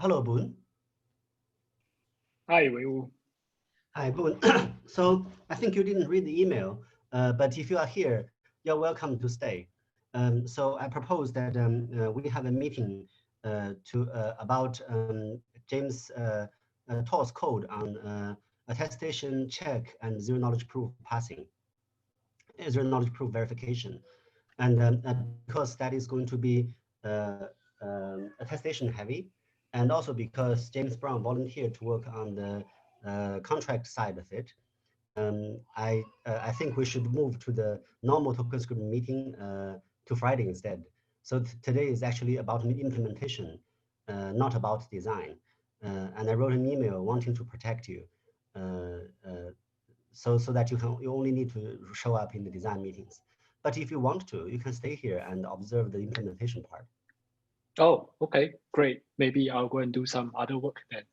Hello, Boone. Hi, Wei-Wu. Hi, Boone. So I think you didn't read the email, but if you are here, you're welcome to stay. So I propose that we have a meeting about James Toll's code on attestation check and zero knowledge proof passing, zero knowledge proof verification. And because that is going to be attestation heavy, and also because James Brown volunteered to work on the contract side of it, I think we should move to the normal TokenScript meeting to Friday instead. So today is actually about implementation, not about design. And I wrote an email wanting to protect you, so that you only need to show up in the design meetings. But if you want to, you can stay here and observe the implementation part. Oh, okay, great. Maybe I'll go and do some other work then.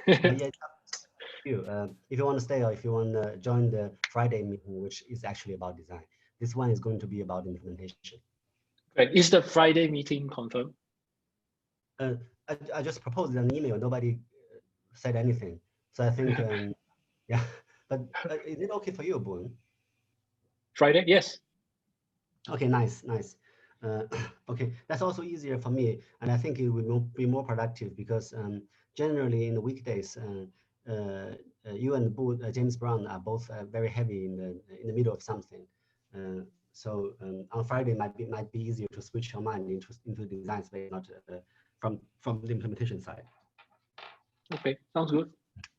Yeah, if you want to stay or if you want to join the Friday meeting, which is actually about design, this one is going to be about implementation. Great. Is the Friday meeting confirmed? I just proposed an email. Nobody said anything, so I think yeah. But is it okay for you, Boone? Friday, yes. Okay, nice. Okay, that's also easier for me, and I think it will be more productive because generally in the weekdays, you and James Brown are both very heavy in the middle of something. So on Friday might be easier to switch your mind into the design space, not from the implementation side. Okay, sounds good.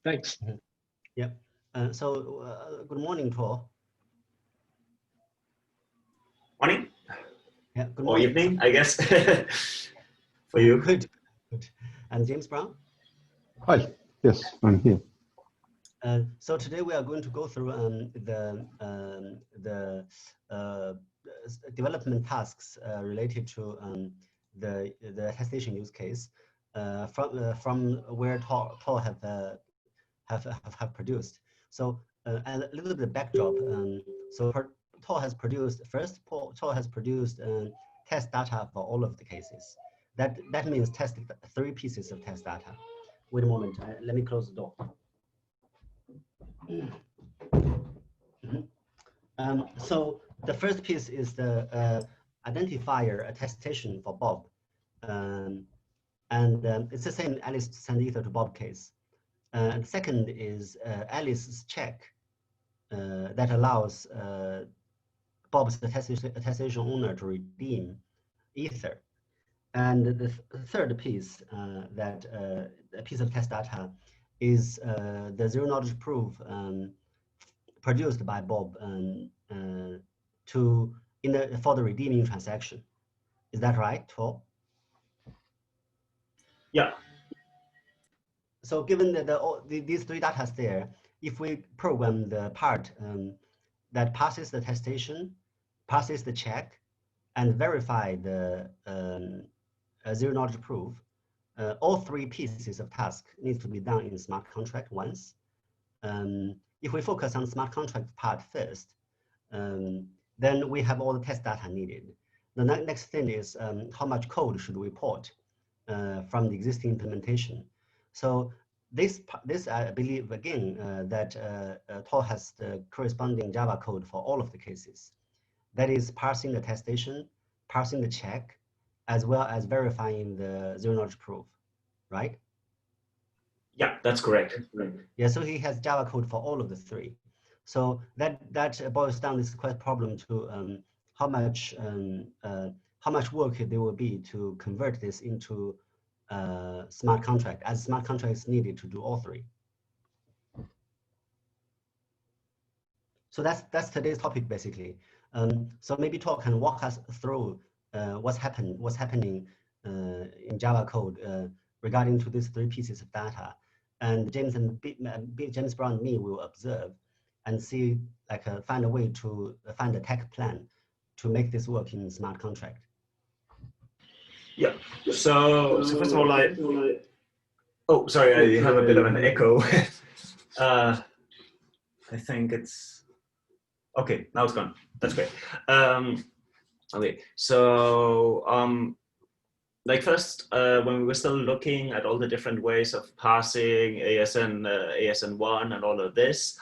Thanks. Yep. So good morning, Tor. Morning. Yeah, good or morning. evening, I guess, for you. Good. And James Brown? Hi, yes, I'm here. So today we are going to go through the development tasks related to the attestation use case from where Tor have produced. So a little bit of backdrop. So Tor has produced test data for all of the cases. That means testing 3 pieces of test data. Wait a moment. Let me close the door. So the first piece is the identifier attestation for Bob. It's the same Alice send ether to Bob case. And second is Alice's check that allows Bob's attestation owner to redeem ether. And the third piece, a piece of test data, is the zero knowledge proof produced by Bob for the redeeming transaction. Is that right, Tor? Yeah. So given that these 3 data there, if we program the part that passes the attestation, passes the check, and verify the zero knowledge proof, all 3 pieces of task needs to be done in smart contract once. If we focus on the smart contract part first, then we have all the test data needed. The next thing is how much code should we port from the existing implementation. So this I believe again that Tor has the corresponding Java code for all of the cases. That is parsing the attestation, parsing the check, as well as verifying the zero knowledge proof, right? Yeah, that's correct. Yeah, so he has Java code for all of the 3. So that boils down this problem to how much work there will be to convert this into smart contract, as smart contract is needed to do all 3. So that's today's topic basically. So maybe Tor can walk us through what's happening in Java code regarding to these 3 pieces of data, and James Brown and me will observe and see, find a way to find a tech plan to make this work in smart contract. Yeah. So first of all, oh, sorry, I have a bit of an echo. I think it's okay. Now it's gone. That's great. Okay. So like first, when we were still looking at all the different ways of parsing ASN1 and all of this,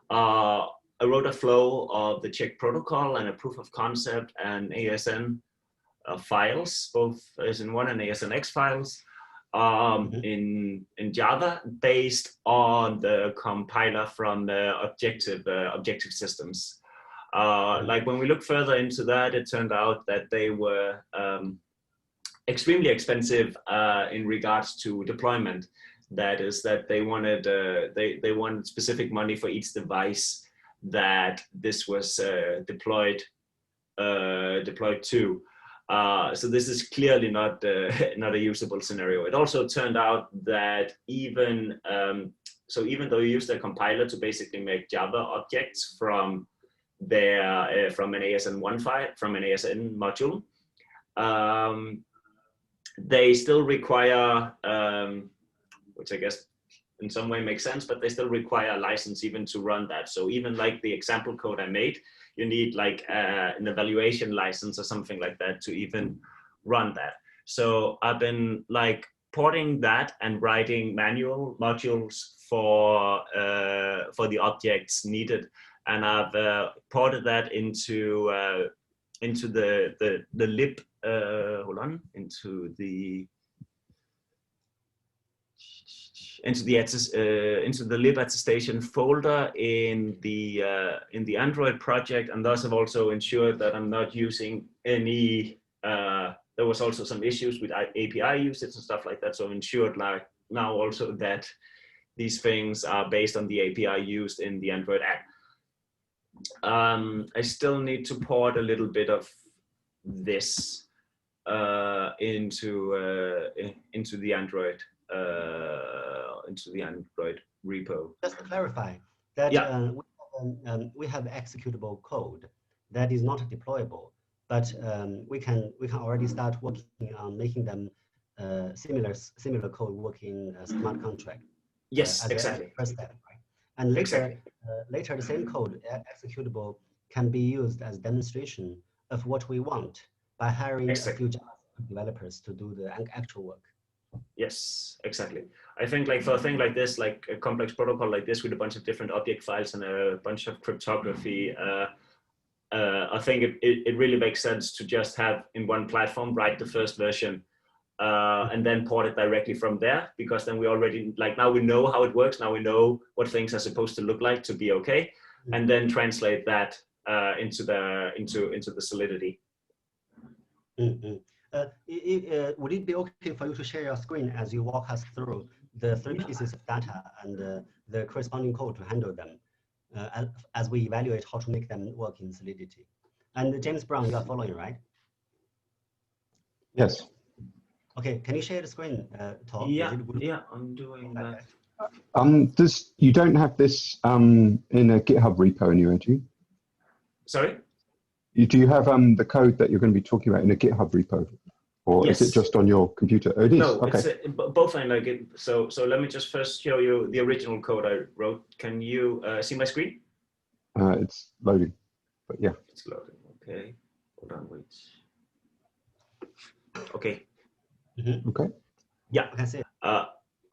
I wrote a flow of the check protocol and a proof of concept and ASN files, both ASN1 and ASNX files, in Java, based on the compiler from the objective systems. Like when we look further into that, it turned out that they were extremely expensive in regards to deployment. That is, that they wanted they wanted specific money for each device that this was deployed to. So this is clearly not not a usable scenario. It also turned out that even even though you use the compiler to basically make Java objects from their from an ASN1 file, from an ASN module, they still require, which I guess in some way makes sense, but they still require a license even to run that. So even like the example code I made, you need like an evaluation license or something like that to even run that. So I've been like porting that and writing manual modules for the objects needed, and I've ported that into the lib. Hold on, into the lib attestation folder in the Android project, and thus have also ensured that I'm not using any. There was also some issues with API usage and stuff like that, so I've ensured like now also that these things are based on the API used in the Android app. I still need to port a little bit of this into the Android repo. Just to clarify that, yeah. We have executable code that is not deployable, but we can already start working on making them similar code working smart contract. Yes, as exactly. a first step, right? And later, exactly. Later the same code executable can be used as demonstration of what we want by hiring a few Java developers to do the actual work. Yes, exactly. I think like for a thing like this, like a complex protocol like this with a bunch of different object files and a bunch of cryptography, I think it really makes sense to just have in one platform, write the first version and then port it directly from there, because then we already, like now we know how it works, now we know what things are supposed to look like to be okay, and then translate that into the Solidity. Would it be okay for you to share your screen as you walk us through the three pieces of data and the corresponding code to handle them as we evaluate how to make them work in Solidity? And James Brown, you are following, right? Yes. Okay, can you share the screen, Tom? Yeah, I'm doing that. You don't have this in a GitHub repo anywhere, do you? Sorry? Do you have the code that you're going to be talking about in a GitHub repo? Or yes. Is it just on your computer? Oh, it is? No, okay. It's both. I like it. So let me just first show you the original code I wrote. Can you see my screen? It's loading, but yeah. It's loading, okay. Hold on, wait. Okay. Okay. Yeah. I can see it.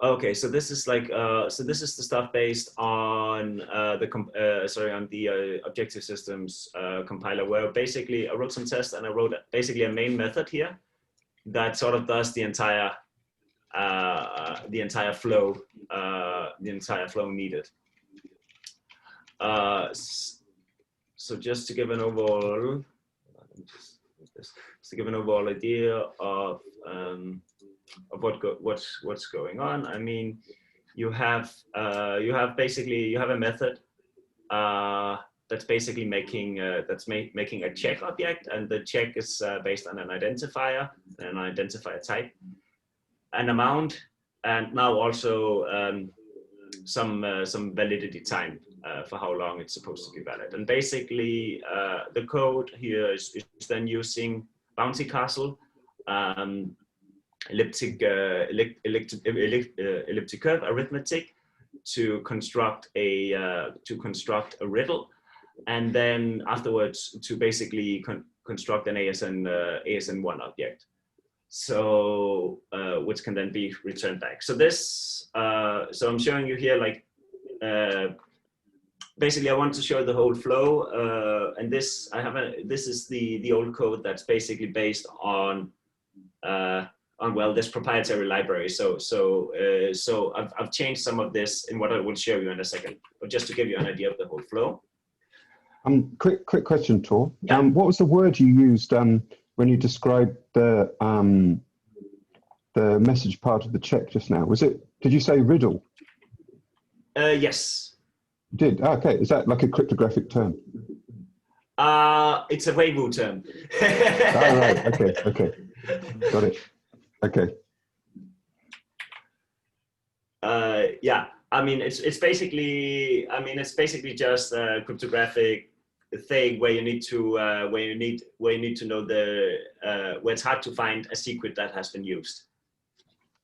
Okay, so this is like so this is the stuff based on the objective systems compiler, where basically I wrote some tests and I wrote basically a main method here that sort of does the entire flow needed. So just to give an overall, idea of what's going on. I mean, you have a method that's basically making making a check object, and the check is based on an identifier type, an amount, and now also some validity time for how long it's supposed to be valid. And basically, the code here is then using bouncy castle, elliptic curve arithmetic to construct a riddle, and then afterwards to basically construct an ASN1 object. so which can then be returned back. So this, so I'm showing you here, like, basically I want to show the whole flow, and this this is the old code that's basically based on well, this proprietary library. So I've changed some of this in what I will show you in a second, but just to give you an idea of the whole flow. Quick question, Tor. Yeah. What was the word you used when you described the message part of the check just now? Did you say riddle? Yes. You did? Okay. Is that like a cryptographic term? It's a Weibo term. Right. Okay. Got it. Okay. Yeah. I mean, it's basically just a cryptographic thing where you need to know where it's hard to find a secret that has been used,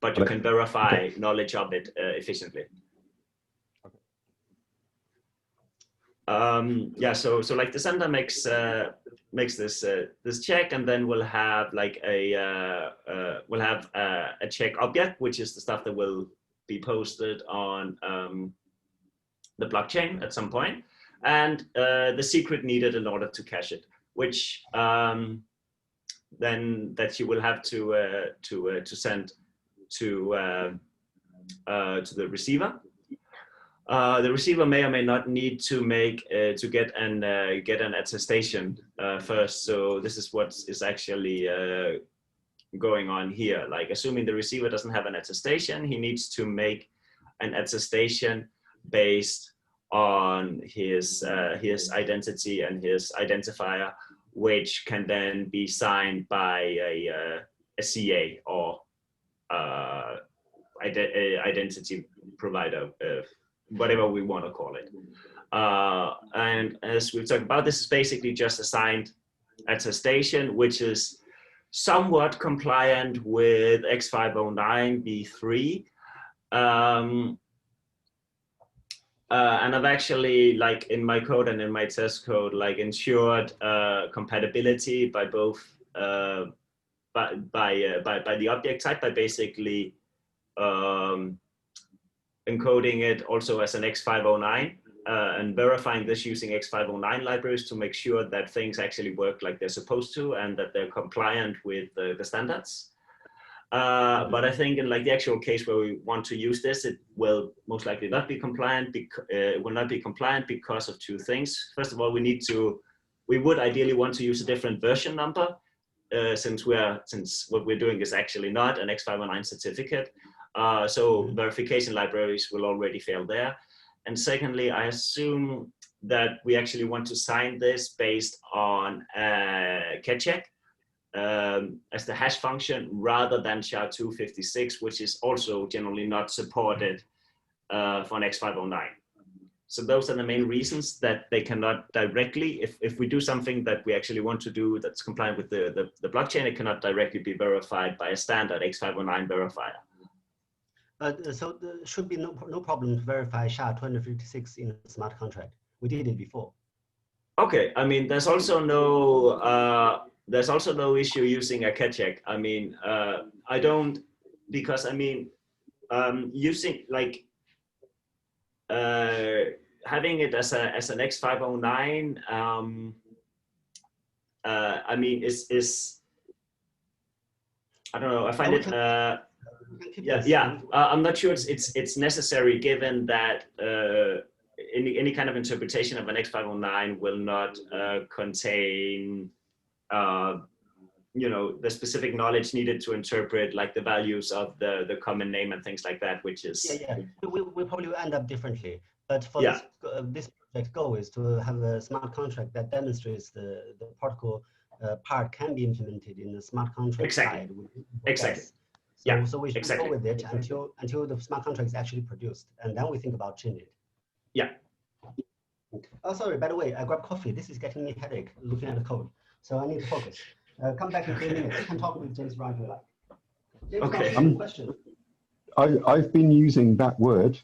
but you can verify knowledge of it efficiently. Yeah, so like the sender makes this check, and then we'll have like a check object, which is the stuff that will be posted on the blockchain at some point, and the secret needed in order to cache it, which then that you will have to send to the receiver. The receiver may or may not need to get an attestation first. So this is what is actually going on here. Like, assuming the receiver doesn't have an attestation, he needs to make an attestation based on his identity and his identifier, which can then be signed by a CA or identity provider, whatever we want to call it. And as we've talked about, this is basically just a signed attestation, which is somewhat compliant with X509 v3. And I've actually, like, in my code and in my test code, like, ensured compatibility by both by the object type, by basically encoding it also as an X509 and verifying this using X509 libraries to make sure that things actually work like they're supposed to and that they're compliant with the standards. But I think in like the actual case where we want to use this, it will most likely not be compliant. It will not be compliant because of two things. First of all, we would ideally want to use a different version number since what we're doing is actually not an X509 certificate. So verification libraries will already fail there. And secondly, I assume that we actually want to sign this based on ketcheck as the hash function rather than SHA-256, which is also generally not supported for an X509. So those are the main reasons that they cannot directly, if we do something that we actually want to do that's compliant with the blockchain, it cannot directly be verified by a standard X509 verifier. So there should be no problem to verify SHA-256 in a smart contract. We did it before. Okay, I mean, there's also no issue using a ketcheck. I mean, I don't, because I mean, using like having it as an X509, I mean, is I don't know. I find it. I'm not sure it's necessary, given that any kind of interpretation of an X509 will not contain the specific knowledge needed to interpret like the values of the common name and things like that, which is we probably will end up differently. But for this project goal is to have a smart contract that demonstrates the protocol part can be implemented in the smart contract side. Exactly. So we should go with it until the smart contract is actually produced, and then we think about changing it. Yeah. Oh, sorry. By the way, I grabbed coffee. This is getting me a headache looking at the code, so I need to focus. Come back in 3 minutes. You can talk with James Brown if you like. James, okay. Question. I've been using that word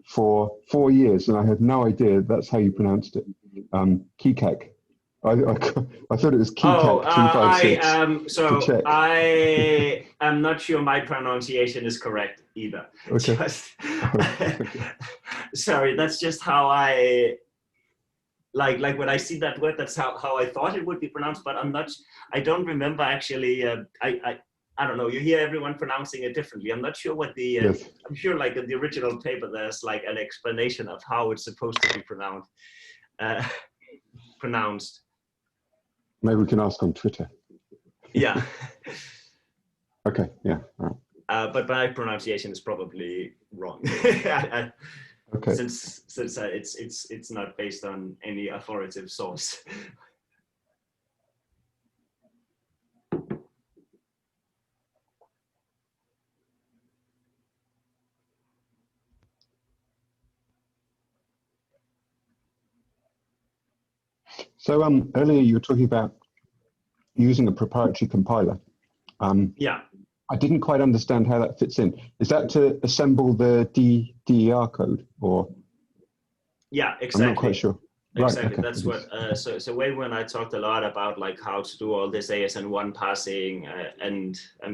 for 4 years, and I had no idea that's how you pronounced it. Kikak. I thought it was Oh, keycat 256 to check. I am not sure my pronunciation is correct either. Okay. Sorry, that's just how I like when I see that word. That's how I thought it would be pronounced, but I don't remember actually. I don't know. You hear everyone pronouncing it differently. I'm not sure what the. Yes. I'm sure, like in the original paper, there's like an explanation of how it's supposed to be pronounced. Maybe we can ask on Twitter. Yeah. Okay. Yeah. All right. But my pronunciation is probably wrong. Okay. Since it's not based on any authoritative source. So earlier you were talking about using a proprietary compiler. Yeah. I didn't quite understand how that fits in. Is that to assemble the DER code, or? Yeah, exactly. I'm not quite sure. Exactly. Right, okay. That's what. So way when I talked a lot about like how to do all this ASN1 parsing, and I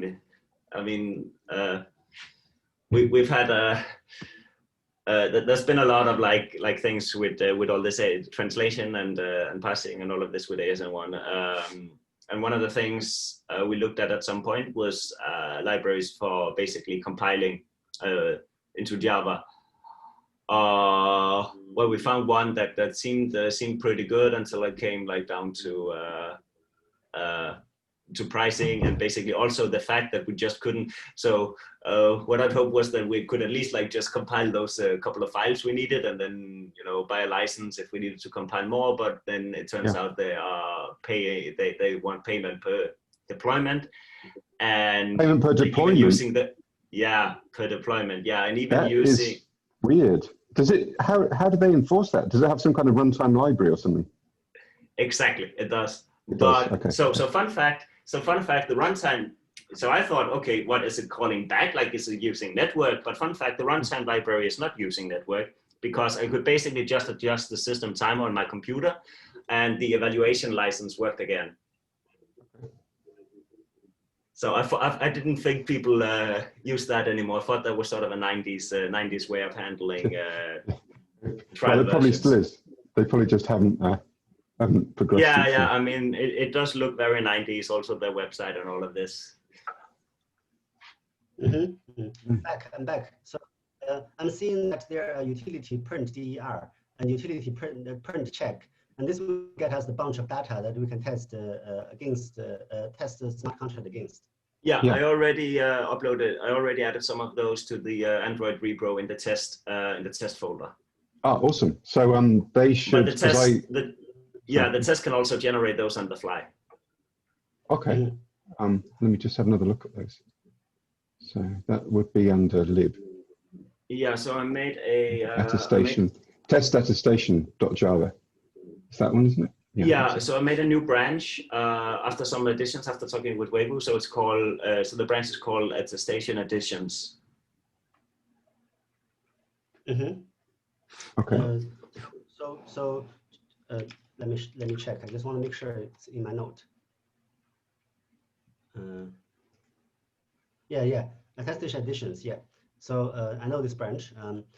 mean, we've had there's been a lot of like things with all this translation and parsing and all of this with ASN1. And one of the things we looked at some point was libraries for basically compiling into Java. Well, we found one that seemed pretty good until it came like down to pricing, and basically also the fact that we just couldn't. So what I'd hoped was that we could at least like just compile those couple of files we needed, and then buy a license if we needed to compile more. But then it turns out they want payment per deployment, and payment per deployment using per deployment. Yeah, and even that using is weird. Does it? How do they enforce that? Does it have some kind of runtime library or something? Exactly, it does. But okay. So fun fact, the runtime. So I thought, okay, what is it calling back? Like, is it using network? But fun fact, the runtime library is not using network, because I could basically just adjust the system timer on my computer, and the evaluation license worked again. So I didn't think people use that anymore. I thought that was sort of a 90s way of handling trial well, it probably versions. still is. They probably just haven't progressed. Yeah. I mean, it does look very 90s. Also, their website and all of this. I'm back. So I'm seeing that there are utility print DER and utility print check, and this will get us a bunch of data that we can test test the smart contract against. Yeah, I already uploaded. I already added some of those to the Android repro in the test folder. Ah, awesome. So they should. But the test can also generate those on the fly. Okay. Let me just have another look at those. So that would be under lib. Yeah. So I made a attestation. Test attestation.java. Is that one, isn't it? Yeah, so I made a new branch after some additions, after talking with Weibo. So it's called, so the branch is called Attestation Additions. Okay. So let me check. I just want to make sure it's in my note. Yeah, Attestation Additions. Yeah. So I know this branch.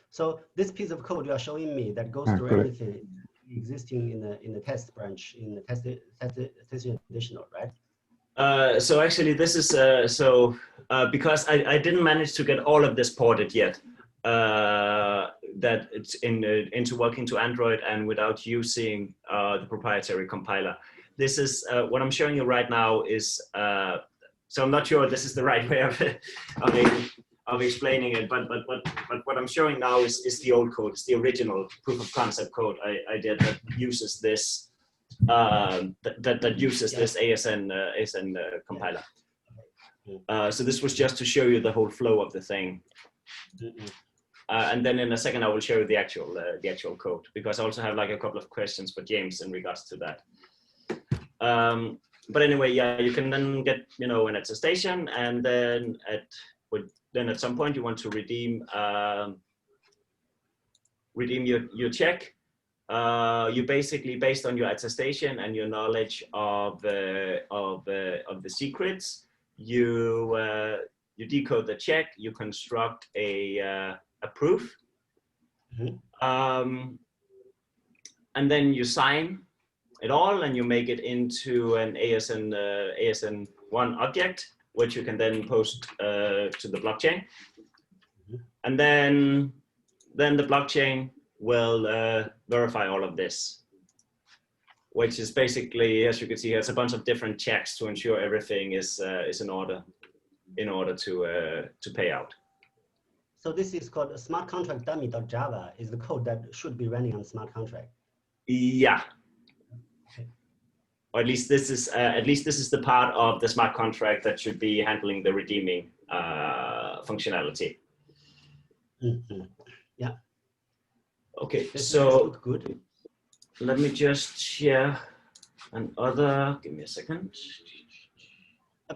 So this piece of code you are showing me that goes through everything existing in the test branch in the test additional, right? So actually, this is because I didn't manage to get all of this ported yet. That it's into working to Android and without using the proprietary compiler. This is what I'm showing you right now is. So I'm not sure this is the right way of explaining it, but what I'm showing now is the old code. It's the original proof of concept code I did that uses this that uses this ASN compiler. So this was just to show you the whole flow of the thing. And then in a second I will show you the actual code, because I also have like a couple of questions for James in regards to that. But anyway, yeah, you can then get an attestation, and then at some point you want to redeem your check. you basically, based on your attestation and your knowledge of the secrets, you decode the check, you construct a proof, and then you sign it all, and you make it into an ASN1 object, which you can then post to the blockchain, and then the blockchain will verify all of this, which is basically, as you can see, it's a bunch of different checks to ensure everything is in order to pay out. So this is called smart contract dummy.java is the code that should be running on smart contract. Yeah. Or at least this is the part of the smart contract that should be handling the redeeming functionality. Yeah. Okay, This so looks good. let me just share another. Give me a second.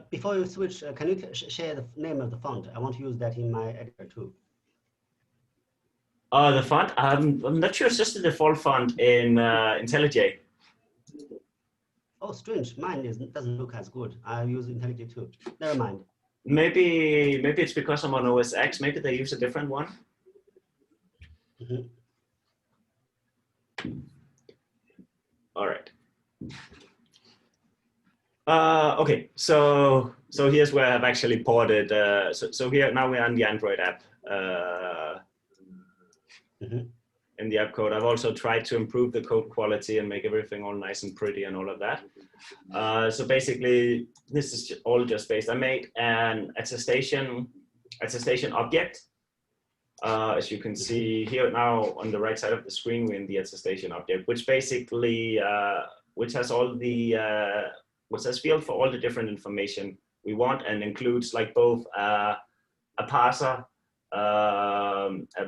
Before you switch, can you share the name of the font? I want to use that in my editor too. The font. I'm not sure. It's just the default font in IntelliJ. Oh, strange. Mine doesn't look as good. I use IntelliJ too. Never mind. Maybe it's because I'm on OS X. Maybe they use a different one. All right. Okay, so here's where I've actually ported. So here now we're on the Android app. In the app code, I've also tried to improve the code quality and make everything all nice and pretty and all of that. So basically, this is all just based. I made an attestation object. As you can see here now on the right side of the screen, we're in the attestation object, which basically which has all the which has field for all the different information we want, and includes like both a parser,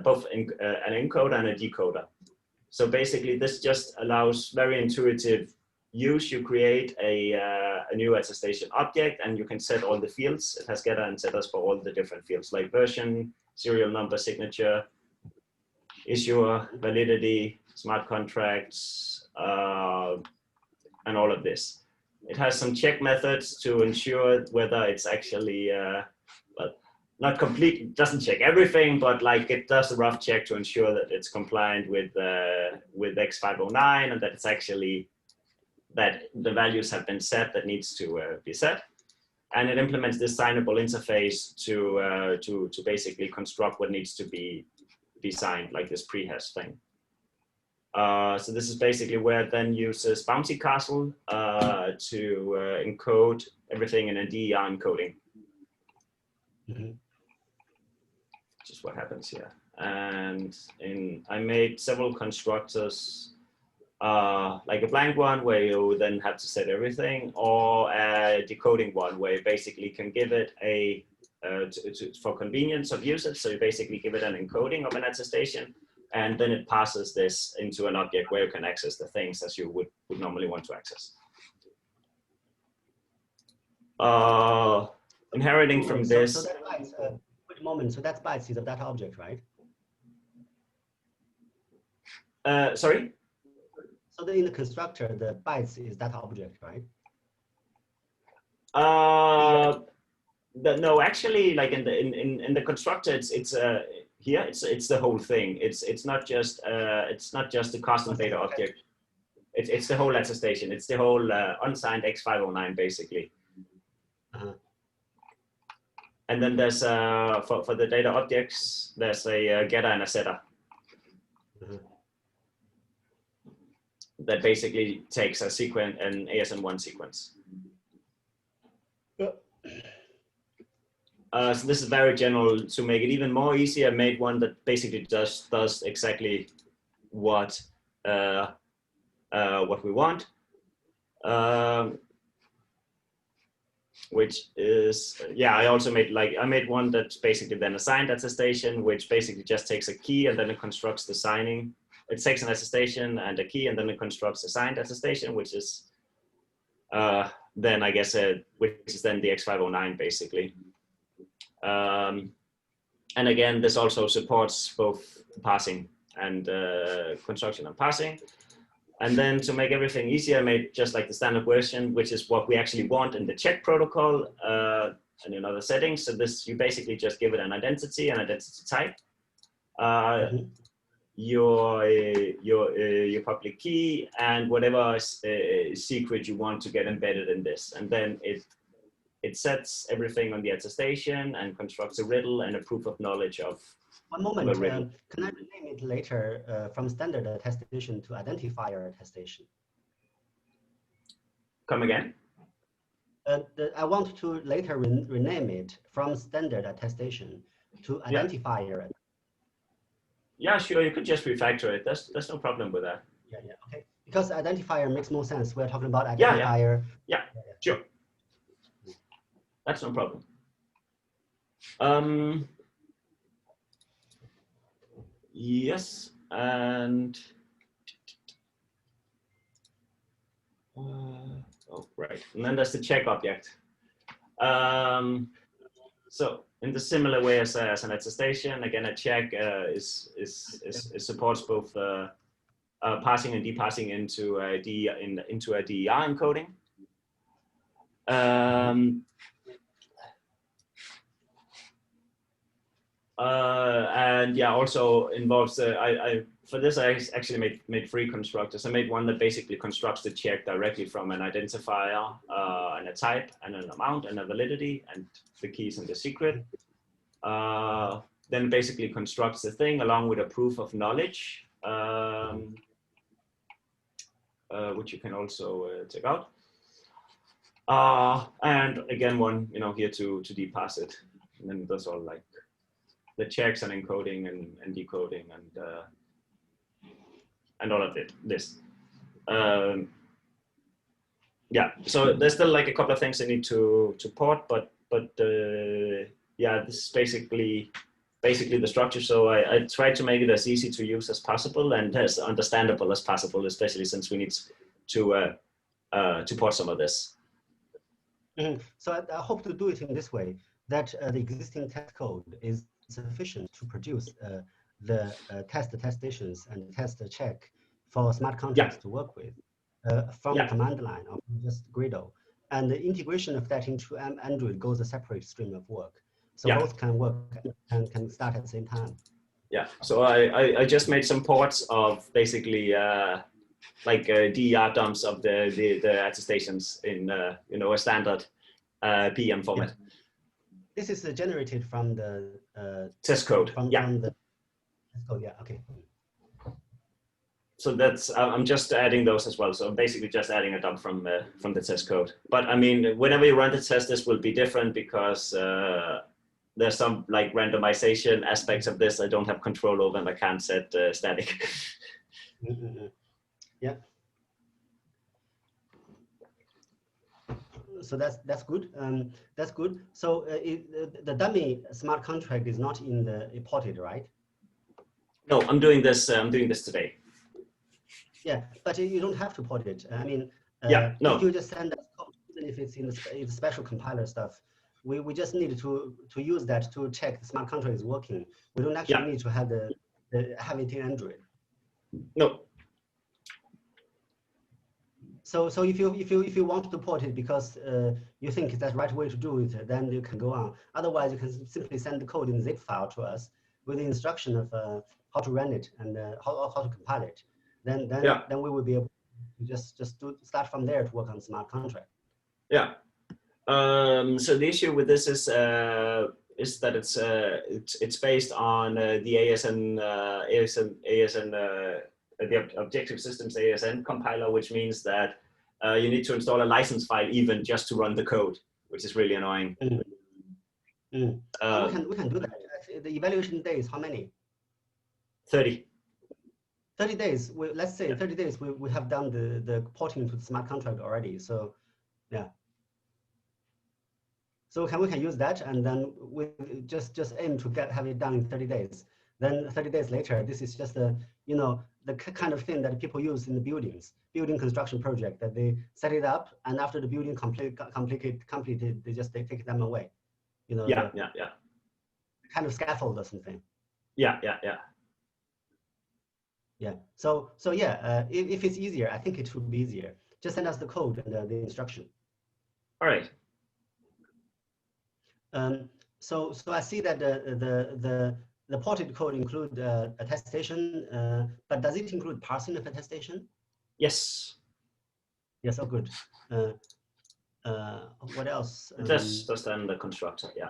both an encoder and a decoder. So basically, this just allows very intuitive use. You create a new attestation object, and you can set all the fields. It has getter and setters for all the different fields, like version, serial number, signature, issuer, validity, smart contracts, and all of this. It has some check methods to ensure whether it's actually, well, not complete, doesn't check everything, but like it does a rough check to ensure that it's compliant with X509, and that it's actually, that the values have been set that needs to be set. And it implements this signable interface to basically construct what needs to be signed, like this prehash thing. So this is basically where it then uses Bounty Castle to encode everything in a DER encoding. Which is what happens here. And I made several constructors, like a blank one where you then have to set everything, or a decoding one where you basically can give it a, for convenience of usage, so you basically give it an encoding of an attestation, and then it passes this into an object where you can access the things as you would normally want to access. Inheriting from this. So that bytes, wait a moment, so that's bytes is a data object, right? Sorry? So in the constructor, the bytes is data object, right? No, actually, like in the constructor, it's here it's the whole thing. It's not just the custom data object. It's the whole attestation. It's the whole unsigned X509 basically. And then there's for the data objects, there's a getter and a setter. That basically takes a sequence, an ASN1 sequence. So this is very general. To make it even more easy, I made one that basically just does exactly what we want, which is, yeah, I also made I made one that's basically then a signed attestation, which basically just takes a key and then it constructs the signing. It takes an attestation and a key, and then it constructs a signed attestation, which is then I guess which is then the X509 basically. And again, this also supports both parsing and construction and parsing. And then to make everything easier, I made just like the standard version, which is what we actually want in the check protocol and in other settings. So this, you basically just give it an identity type, your public key, and whatever secret you want to get embedded in this. And then it sets everything on the attestation and constructs a riddle and a proof of knowledge of. One moment, can I rename it later from standard attestation to identifier attestation? Come again? I want to later rename it from standard attestation to identifier. Yeah, sure, you could just refactor it. There's no problem with that. Yeah, okay. Because identifier makes more sense. We're talking about identifier. Yeah, sure. That's no problem. Yes, and oh, right. And then there's the check object. So in the similar way as an attestation, again, a check supports both parsing and deparsing into a DER encoding. And yeah, also involves for this I actually made 3 constructors. I made one that basically constructs the check directly from an identifier and a type and an amount and a validity and the keys and the secret. Then basically constructs the thing along with a proof of knowledge, which you can also check out. And again, one here to depass it, and then that's all like the checks and encoding and decoding and all of this. Yeah, so there's still like a couple of things I need to port, but yeah, this is basically the structure. So I tried to make it as easy to use as possible and as understandable as possible, especially since we need to port some of this. So I hope to do it in this way, that the existing test code is sufficient to produce the test attestations and test check for smart contracts to work with from command line or just Gradle. And the integration of that into Android goes a separate stream of work. So both can work and can start at the same time. Yeah, so I just made some ports of basically like DER dumps of the attestations in a standard PM format. This is generated from the test code. From the test code, okay. So that's I'm just adding those as well. So I'm basically just adding a dump from the test code. But I mean, whenever you run the test, this will be different because there's some like randomization aspects of this I don't have control over, and I can't set static. Yeah. So that's good. That's good. So the dummy smart contract is not in the ported, right? No, I'm doing this today. Yeah, but you don't have to port it. I mean, no. If you just send us code, even if it's in the special compiler stuff, we just need to use that to check the smart contract is working. We don't actually need to have have it in Android. No. So if you want to port it because you think it's the right way to do it, then you can go on. Otherwise, you can simply send the code in zip file to us with the instruction of how to run it and how to compile it. Then we will be able to just start from there to work on smart contract. Yeah. So the issue with this is that it's based on the the Objective Systems ASN compiler, which means that you need to install a license file even just to run the code, which is really annoying. We can do that. The evaluation days, how many? 30. 30 days. Let's say 30 days. We have done the porting to the smart contract already. So yeah. So we can use that, and then we just aim to have it done in 30 days. Then 30 days later, this is just the kind of thing that people use in the building construction project, that they set it up, and after the building completed, they just take them away. Kind of scaffold or something. Yeah. Yeah. So yeah, if it's easier, I think it should be easier. Just send us the code and the instruction. All right. So I see that the ported code include attestation, but does it include parsing of attestation? Yes. Yes. Oh, good. What else? Just then the constructor. Yeah.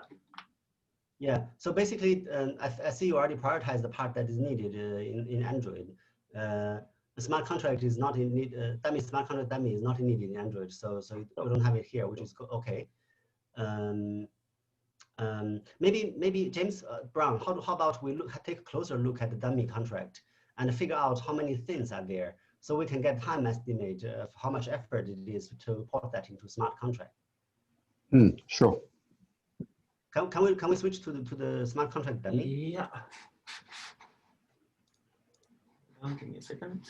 Yeah. So basically, I see you already prioritize the part that is needed in Android. The smart contract is not in need. Dummy smart contract dummy is not needed in Android. So you don't have it here, which is okay. Maybe James Brown, how about we take a closer look at the dummy contract and figure out how many things are there, so we can get time estimate of how much effort it is to port that into smart contract. Sure. Can we switch to the smart contract dummy? Yeah. Give me a second.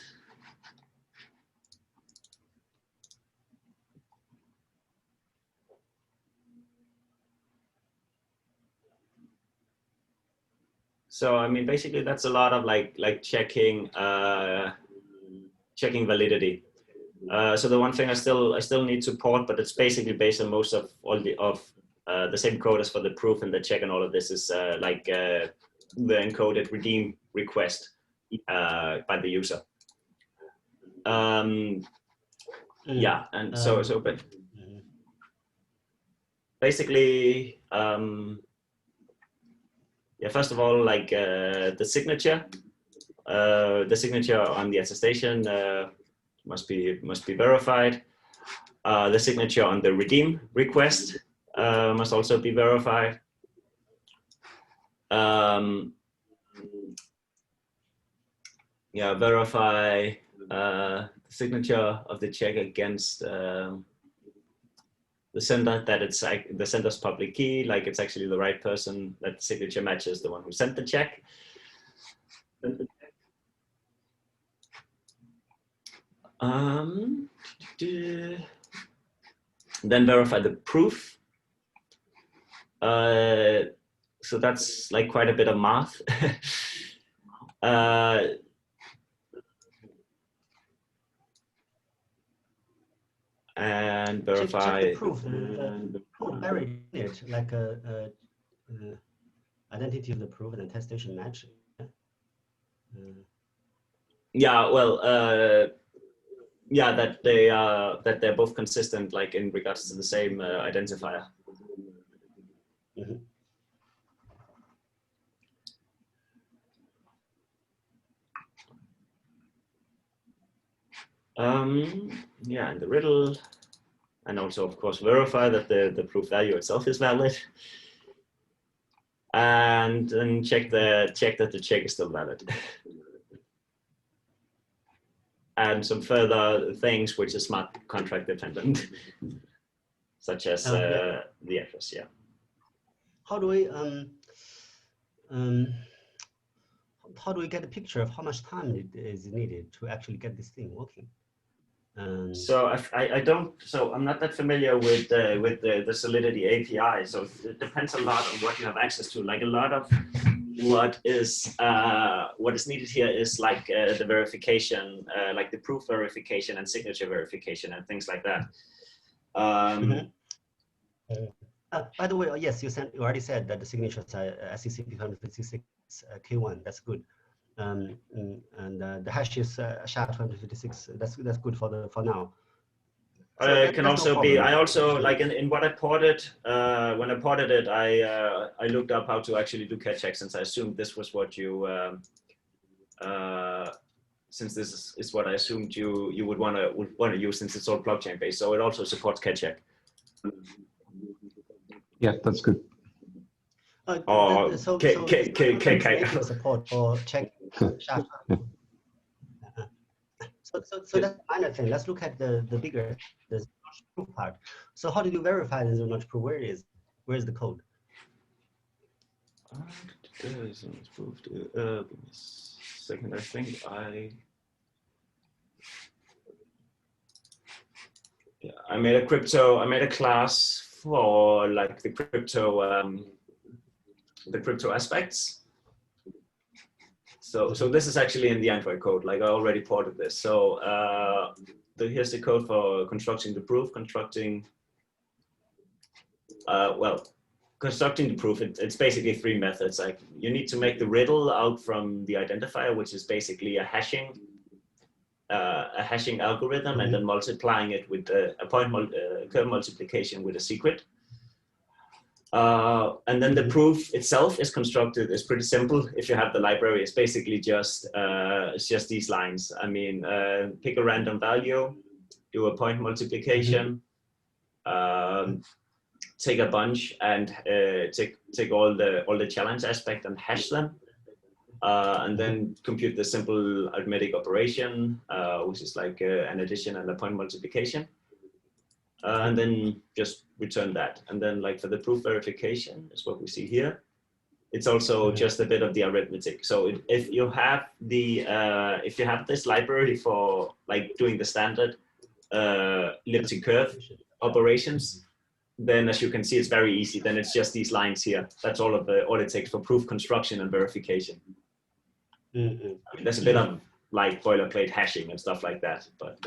So I mean, basically, that's a lot of like checking checking validity. So the one thing I still need to port, but it's basically based on most of the same code as for the proof and the check and all of this is the encoded redeem request by the user. Yeah, and so but basically, yeah. First of all, like the signature on the attestation must be verified. The signature on the redeem request must also be verified. Yeah, verify the signature of the check against the sender, that it's like the sender's public key, like it's actually the right person, that the signature matches the one who sent the check. Then verify the proof. So that's like quite a bit of math. And verify. Check the proof. The code buried in it, like identity of the proof and attestation match. Yeah, well, yeah, that they're both consistent, like in regards to the same identifier. Yeah, and the riddle, and also of course verify that the proof value itself is valid, and then check that the check is still valid. And some further things which is smart contract dependent, such as the address. Yeah. How do we get a picture of how much time it is needed to actually get this thing working? So I don't. So I'm not that familiar with the Solidity API. So it depends a lot on what you have access to. Like a lot of what is needed here is like the verification, like the proof verification and signature verification and things like that. By the way, yes, you already said that the signatures are SEC 256 K1. That's good. And the hash is SHA-256. That's good for now. So it can also no be. I also like in what I ported. When I ported it, I looked up how to actually do catch checks, since I assumed this was what you. Since this is what I assumed you would want to use, since it's all blockchain based, so it also supports catch check. Yeah, that's good. So support for check. So that's a minor thing. Let's look at the bigger proof part. So how did you verify the zero-knowledge proof? Where is the code? Second, I think I made a class for like the crypto aspects. So this is actually in the Android code. Like I already ported this. So here's the code for constructing the proof. Constructing the proof. It's basically 3 methods. Like you need to make the riddle out from the identifier, which is basically a hashing algorithm, and then multiplying it with a curve multiplication with a secret. And then the proof itself is constructed. It's pretty simple. If you have the library, it's basically just these lines. I mean, pick a random value, do a point multiplication, take a bunch, and take all the challenge aspect and hash them, and then compute the simple arithmetic operation, which is like an addition and a point multiplication. And then just return that. And then like for the proof verification is what we see here. It's also just a bit of the arithmetic. So if you have this library for like doing the standard elliptic curve operations, then as you can see, it's very easy. Then it's just these lines here. That's all it takes for proof construction and verification. I mean, there's a bit of like boilerplate hashing and stuff like that, but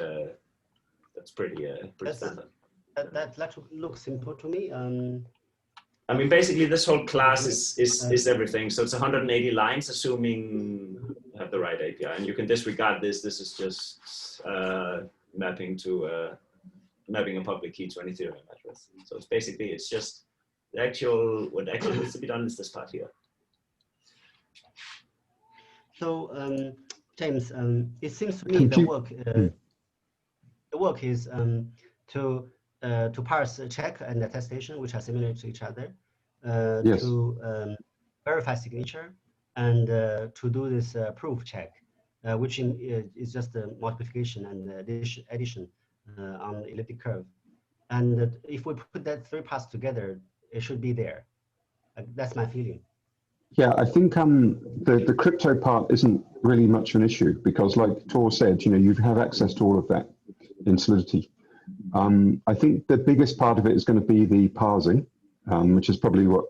that's pretty standard. That looks simple to me. I mean, basically, this whole class is everything. So it's 180 lines, assuming you have the right API, and you can disregard this. This is just mapping a public key to an Ethereum address. So it's just what actually needs to be done is this part here. So James, it seems to me the work is to parse check and attestation, which are similar to each other, to verify signature, and to do this proof check, which is just a multiplication and addition on the elliptic curve. And if we put that 3 parts together, it should be there. That's my feeling. Yeah, I think the crypto part isn't really much of an issue because, like Tor said, you have access to all of that in Solidity. I think the biggest part of it is going to be the parsing, which is probably what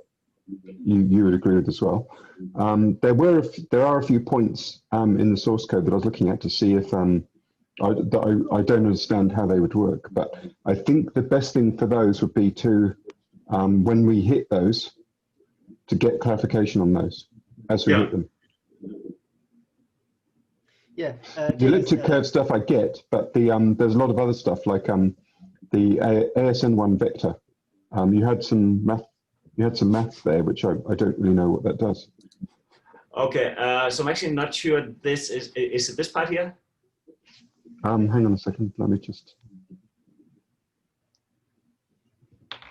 you would agree with as well. There are a few points in the source code that I was looking at to see if I don't understand how they would work. But I think the best thing for those would be to, when we hit those, to get clarification on those as we hit them. Yeah, the elliptic curve stuff I get, but there's a lot of other stuff like the ASN1 vector. You had some math there, which I don't really know what that does. Okay, so I'm actually not sure. This is it this part here? Hang on a second. Let me just.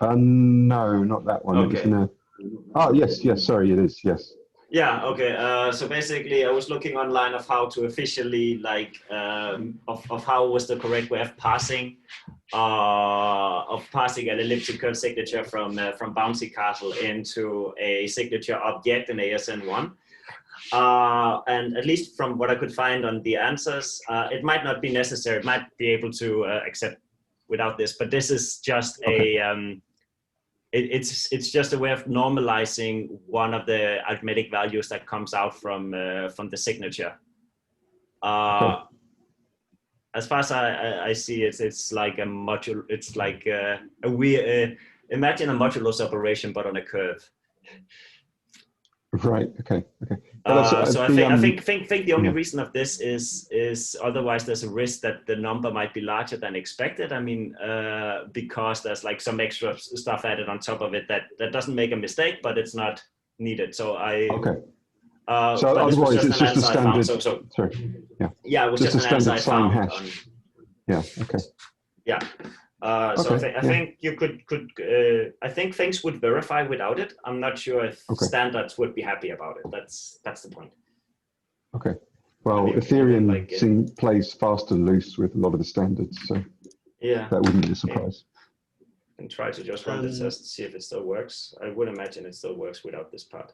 No, not that one. Okay. It was in a... Oh yes, sorry, it is. Yes. Yeah, okay. So basically, I was looking online of how to officially, of how was the correct way of passing an elliptic curve signature from Bouncy Castle into a signature object in ASN1. And at least from what I could find on the answers, it might not be necessary. It might be able to accept without this, but this is just it's just a way of normalizing one of the arithmetic values that comes out from the signature. As far as I see it, it's like a module. It's like a weird. Imagine a modulus operation, but on a curve. Right. Okay. So I think the only reason of this is otherwise there's a risk that the number might be larger than expected. I mean, because there's like some extra stuff added on top of it that doesn't make a mistake, but it's not needed. So so otherwise it's just a standard. Sorry. Yeah. Yeah, it was just an a standard answer I sign found. hash. Yeah. Okay. Yeah. So I think you could I think things would verify without it. I'm not sure if standards would be happy about it. That's the point. Okay. Well, Ethereum plays fast and loose with a lot of the standards, so that wouldn't be a surprise. And try to just run the test to see if it still works. I would imagine it still works without this part.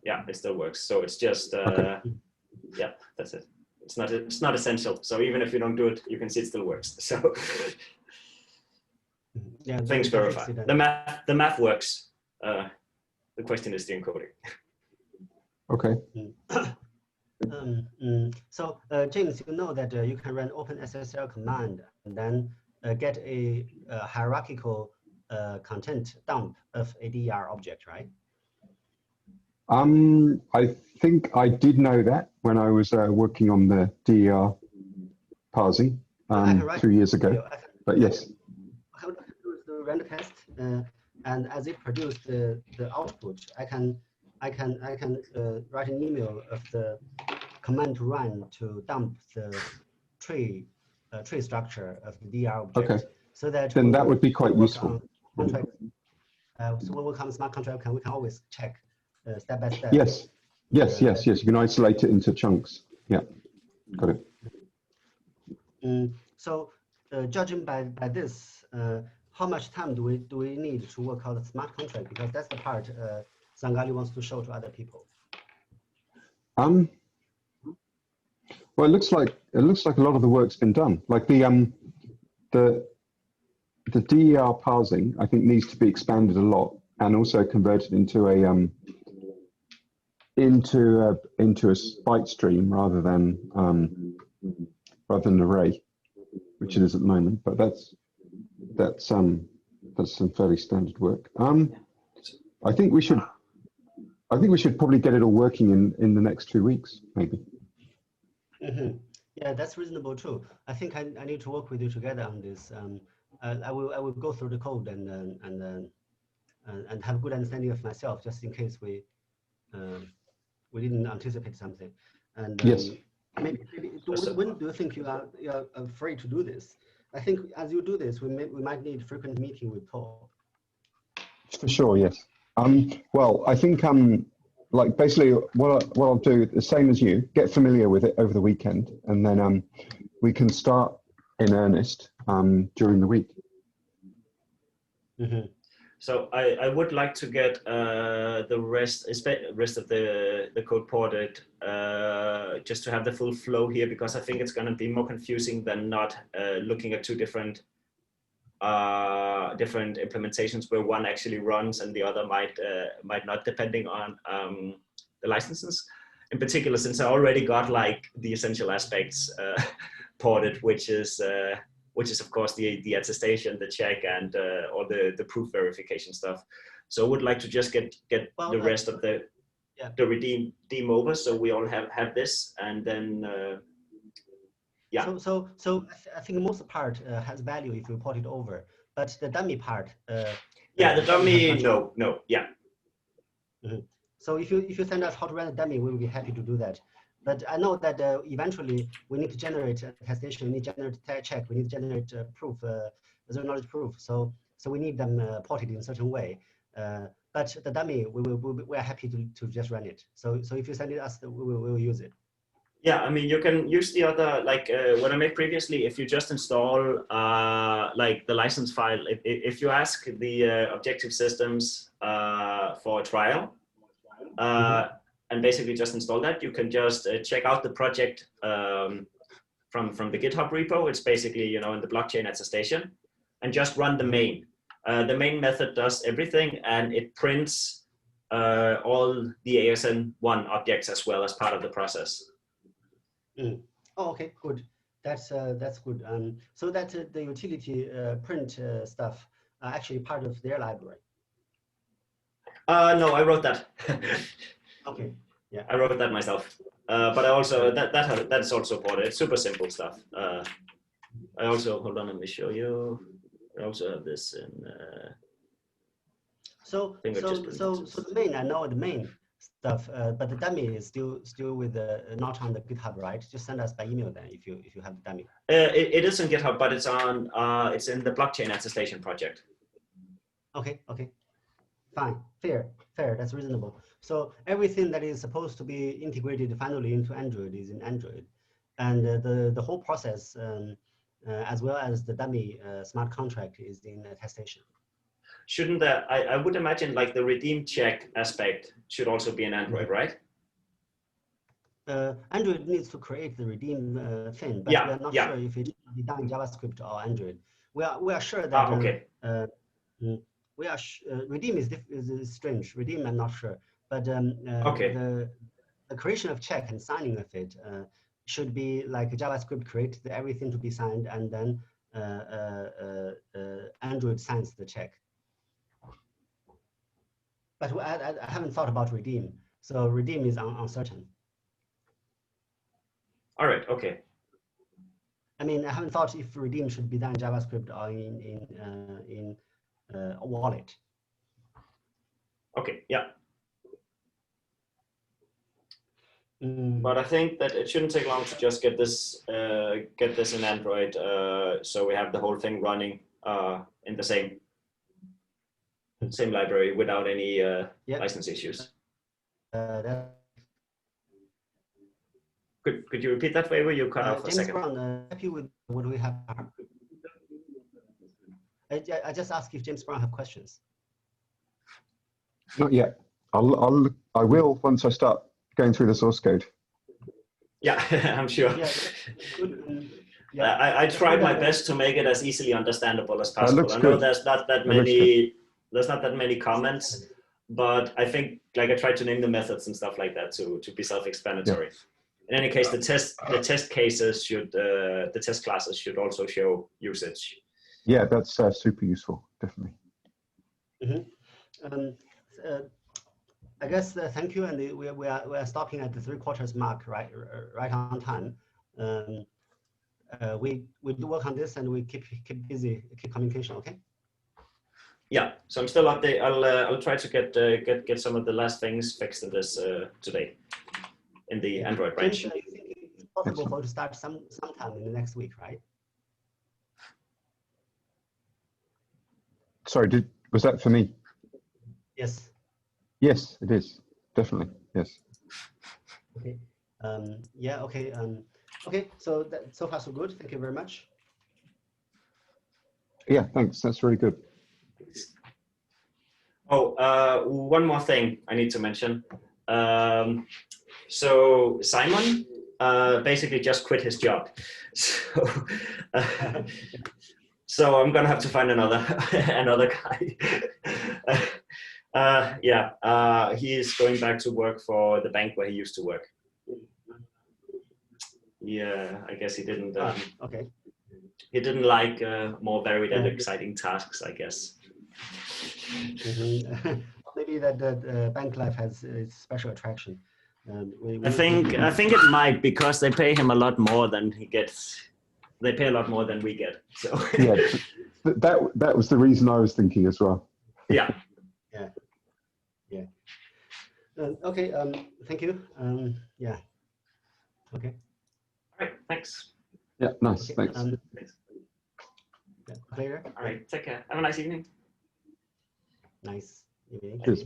Yeah, it still works. So it's just yeah, that's it. It's not essential. So even if you don't do it, you can see it still works. So yeah, things verify. The math works. The question is the encoding. Okay. So James, you know that you can run OpenSSL command and then get a hierarchical content dump of a DER object, right? I think I did know that when I was working on the DER parsing 2 years ago. But yes. I can do the render test, and as it produced the output, I can write an email of the command to run to dump the tree structure of the DR object. Okay. So that then that would be quite useful. Contract. So when we come to smart contract, we can always check step by step. Yes. Yes. Yes. Yes. You can isolate it into chunks. Yeah. Got it. So judging by this, how much time do we need to work out the smart contract? Because that's the part Zangali wants to show to other people. Well, it looks like a lot of the work's been done. Like the DER parsing, I think, needs to be expanded a lot and also converted into a byte stream rather than an array, which it is at the moment. But that's some fairly standard work. I think we should probably get it all working in the next 2 weeks, maybe. Yeah, that's reasonable too. I think I need to work with you together on this. I will go through the code and have a good understanding of myself, just in case we didn't anticipate something. And yes. Maybe when do you think you are free to do this? I think as you do this, we might need frequent meeting with Tor. For sure, yes. Well, I think like basically what I'll do, the same as you, get familiar with it over the weekend, and then we can start in earnest during the week. So I would like to get the rest of the code ported just to have the full flow here, because I think it's going to be more confusing than not looking at two different implementations where one actually runs and the other might not, depending on the licenses. In particular, since I already got like the essential aspects ported, which is of course the attestation, the check, and all the proof verification stuff. So I would like to just get the rest of the redeem over, so we all have this, and then yeah. So I think most part has value if you port it over, but the dummy part. Yeah, the dummy, no, yeah. So if you send us how to run a dummy, we will be happy to do that. But I know that eventually we need to generate attestation, we need to generate check, we need to generate proof, zero knowledge proof. So we need them ported in a certain way. But the dummy, we are happy to just run it. So if you send it us, we will use it. Yeah, I mean, you can use the other, like what I made previously. If you just install like the license file, if you ask the objective systems for a trial, and basically just install that, you can just check out the project from the GitHub repo. It's basically, in the blockchain attestation, and just run the main. The main method does everything, and it prints all the ASN1 objects as well as part of the process. Oh, okay, good. That's good. So that the utility print stuff are actually part of their library. No, I wrote that. Okay. Yeah. I wrote that myself. But I also that's also ported. It's super simple stuff. I also, hold on, let me show you. I also have this in. So the main, I know the main stuff, but the dummy is still with not on the GitHub, right? Just send us by email then if you have the dummy. It is on GitHub, but it's on it's in the blockchain attestation project. Okay. Fine, fair. That's reasonable. So everything that is supposed to be integrated finally into Android is in Android, and the whole process, as well as the dummy smart contract, is in attestation. Shouldn't that? I would imagine like the redeem check aspect should also be in Android, right? Android needs to create the redeem thing, but we are not sure if it will be done in JavaScript or Android. We are sure that okay. Redeem is strange. Redeem, I'm not sure, but okay. the creation of check and signing of it should be like JavaScript create everything to be signed, and then Android signs the check. But I haven't thought about redeem. So redeem is uncertain. All right. Okay. I mean, I haven't thought if redeem should be done in JavaScript or in a wallet. Okay. Yeah. Mm. But I think that it shouldn't take long to just get this in Android, so we have the whole thing running in the same library without any license issues. Could you repeat that, Favor? You cut off for a James second. Brown, happy with what we have. I just asked if James Brown have questions. Not yet. I will once I start going through the source code. Yeah, I'm sure. Yeah, good. Yeah. I tried my best to make it as easily understandable as possible. looks I know good. there's not that many comments, but I think like I tried to name the methods and stuff like that to be self-explanatory. Yeah. In any case, the test cases should the test classes should also show usage. Yeah, that's super useful, definitely. Mm-hmm. I guess thank you, and we are stopping at the 3/4 mark, right on time. We do work on this, and we keep busy, keep communication. Okay. Yeah, so I'm still update. I'll try to get some of the last things fixed in this today in the Android branch. I think it's possible for you to start sometime in the next week, right? Sorry, was that for me? Yes. Yes, it is. Definitely, yes. Okay. Yeah, okay. Okay, so so far so good. Thank you very much. Yeah, thanks. That's really good. Oh, one more thing I need to mention. So Simon basically just quit his job. So I'm gonna have to find another guy. He is going back to work for the bank where he used to work. Yeah, I guess he didn't. Okay. He didn't like more varied and exciting tasks, I guess. Mm-hmm. Maybe that bank life has its special attraction. I think it might, because they pay him a lot more than he gets. They pay a lot more than we get. So yeah, that was the reason I was thinking as well. Yeah. Yeah. Okay. Thank you. Yeah. Okay. All right. Thanks. Yeah. Nice. Okay, Thanks. Thanks. Yeah, later. All right. Take care. Have a nice evening. Nice evening. Cheers.